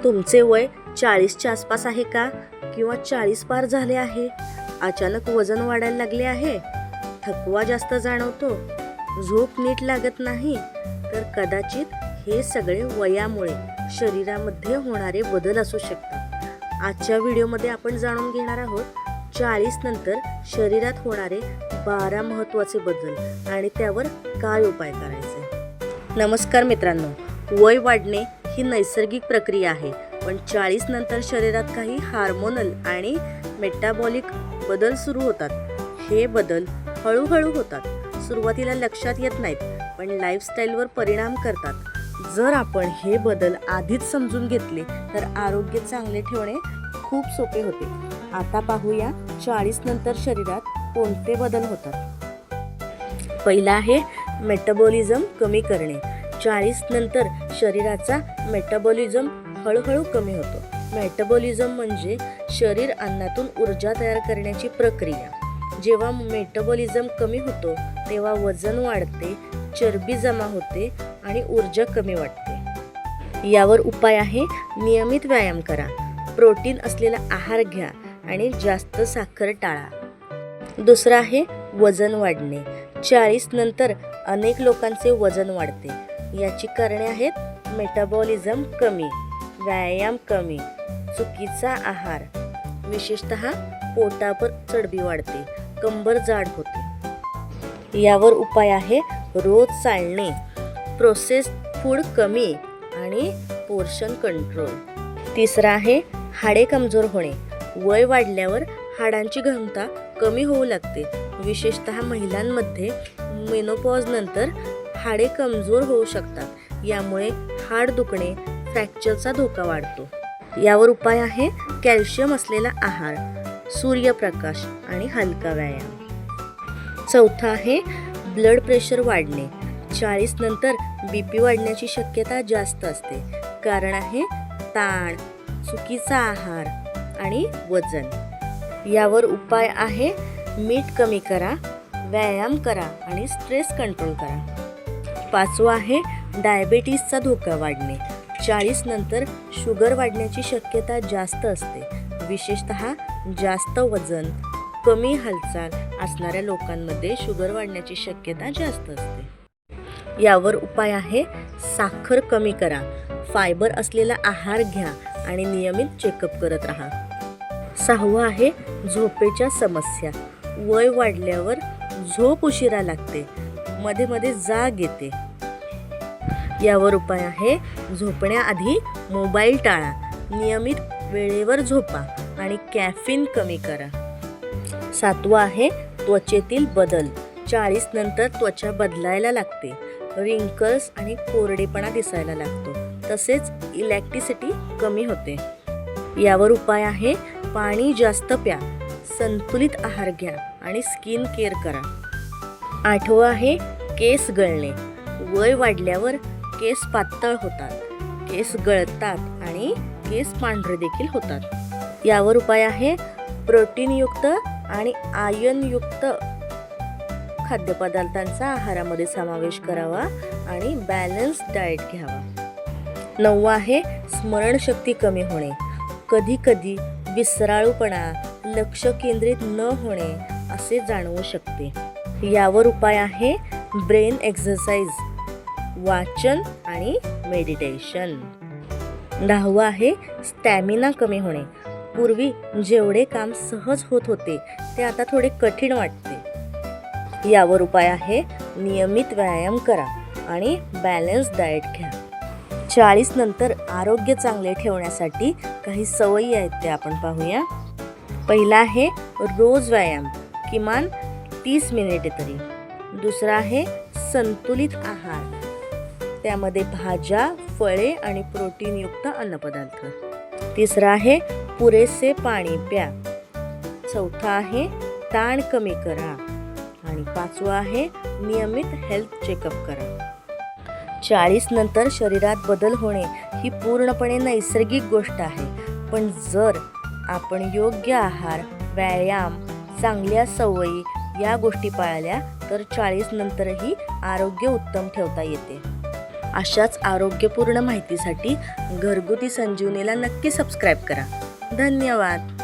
तुमचे वय 40च्या आसपास आहे का? किंवा 40 पार झाले आहे? अचानक वजन वाढायला लागले आहे? थकवा जास्त जाणवतो? झोप नीट लागत नाही? तर कदाचित हे सगळे वयामुळे शरीरामध्ये होणारे बदल असू शकतात. आजच्या व्हिडिओमध्ये आपण जाणून घेणार आहोत 40 नंतर शरीरात होणारे 12 महत्त्वाचे बदल आणि त्यावर काय उपाय करायचे. नमस्कार मित्रांनो, वय वाढणे ही नैसर्गिक प्रक्रिया आहे, पण 40 नंतर शरीरात काही हार्मोनल आणि मेटाबॉलिक बदल सुरू होतात. हे बदल हळूहळू होतात, सुरुवातीला लक्षात येत नाहीत, पण लाईफस्टाईलवर परिणाम करतात. जर आपण हे बदल आधीच समजून घेतले तर आरोग्य चांगले ठेवणे खूप सोपे होते. आता पाहूया 40 नंतर शरीरात कोणते बदल होतात. पहिला आहे मेटाबॉलिझम कमी करणे. 40 नंतर शरीराचा मेटाबॉलिझम हळूहळू कमी होतो. मेटाबॉलिझम म्हणजे शरीर अन्नातून ऊर्जा तयार करण्याची प्रक्रिया. जेव्हा मेटाबॉलिझम कमी होतो तेव्हा वजन वाढते, चरबी जमा होते आणि ऊर्जा कमी वाटते. यावर उपाय आहे नियमित व्यायाम करा, प्रोटीन असलेला आहार घ्या आणि जास्त साखर टाळा. दुसरं आहे वजन वाढणे. 40 नंतर अनेक लोकांचे वजन वाढते. याची कारणे आहेत मेटाबॉलिझम कमी, व्यायाम कमी, चुकीचा आहार, विशेषतः पोटावर चरबी वाढते, कंबर जाड होते. यावर उपाय आहे रोज चालणे, प्रोसेस्ड फूड कमी आणि पोर्शन कंट्रोल. तिसरा आहे हाडे कमजोर होणे. वय वाढल्यावर हाडांची घनता कमी होऊ लागते. विशेषतः महिलांमध्ये मेनोपॉज नंतर हाडे कमजोर होऊ शकतात. यामुळे हाड दुखणे, फ्रॅक्चरचा धोका वाढतो. यावर उपाय आहे कॅल्शियम असलेला आहार, सूर्यप्रकाश आणि हलका व्यायाम. चौथा आहे ब्लड प्रेशर वाढणे. 40 नंतर BP वाढण्याची शक्यता जास्त असते. कारण आहे ताण, चुकीचा आहार आणि वजन. यावर उपाय आहे मीठ कमी करा, व्यायाम करा आणि स्ट्रेस कंट्रोल करा. पाचवा आहे डायबेटीसचा धोका वाढणे. 40 नंतर शुगर वाढण्याची शक्यता जास्त असते. विशेषतः जास्त वजन, कमी हालचाल असणाऱ्या लोकांमध्ये शुगर वाढण्याची शक्यता जास्त असते. यावर उपाय आहे साखर कमी करा, फायबर असलेला आहार घ्या आणि नियमित चेकअप करत राहा. सहावं आहे झोपेच्या समस्या. वय वाढल्यावर झोप उशिरा लागते, मध्ये मध्ये जाग येते. यावर उपाय आहे झोपण्याआधी मोबाईल टाळा, नियमित वेळेवर झोपा आणि कॅफीन कमी करा. सातवा आहे त्वचेतील बदल. 40 नंतर त्वचा बदलायला लागते, रिंकल्स आणि कोरडेपणा दिसायला लागतो, तसेच इलॅस्टिसिटी कमी होते. यावर उपाय आहे पाणी जास्त प्या, संतुलित आहार घ्या आणि स्किन केअर करा. आठवं आहे केस गळणे. वय वाढल्यावर केस पातळ होतात, केस गळतात आणि केस पांढरे देखील होतात. यावर उपाय आहे प्रोटीनयुक्त आणि आयर्नयुक्त खाद्यपदार्थांचा आहारामध्ये समावेश करावा आणि बॅलन्स डाएट घ्यावा. नववा आहे स्मरणशक्ती कमी होणे. कधी कधी विसराळूपणा, लक्ष केंद्रित न होणे असे जाणवू शकते. यावर उपाय आहे ब्रेन एक्सरसाइज, वाचन आणि मेडिटेशन. 10वं आहे स्टॅमिना कमी होणे. पूर्वी जेवढे काम सहज होत होते ते आता थोडे कठीण वाटते. यावर उपाय आहे नियमित व्यायाम करा आणि बॅलन्स डाएट घ्या. 40 नंतर आरोग्य चांगले ठेवण्यासाठी काही सवयी आहेत ते आपण पाहूया. पहिला आहे रोज व्यायाम, किमान 30 मिनिटे तरी. दुसरा आहे संतुलित आहार, त्यामध्ये भाज्या, फळे आणि प्रोटीनयुक्त अन्नपदार्थ. तिसरा आहे पुरेसे पाणी प्या. चौथा आहे ताण कमी करा आणि पाचवा आहे नियमित हेल्थ चेकअप करा. 40 नंतर शरीरात बदल होणे ही पूर्णपणे नैसर्गिक गोष्ट आहे, पण जर आपण योग्य आहार, व्यायाम, चांगल्या सवयी या गोष्टी पाळल्या तर 40 नंतरही आरोग्य उत्तम ठेवता येते. अशाच आरोग्यपूर्ण माहितीसाठी घरगुती संजीवनीला नक्की सबस्क्राईब करा. धन्यवाद.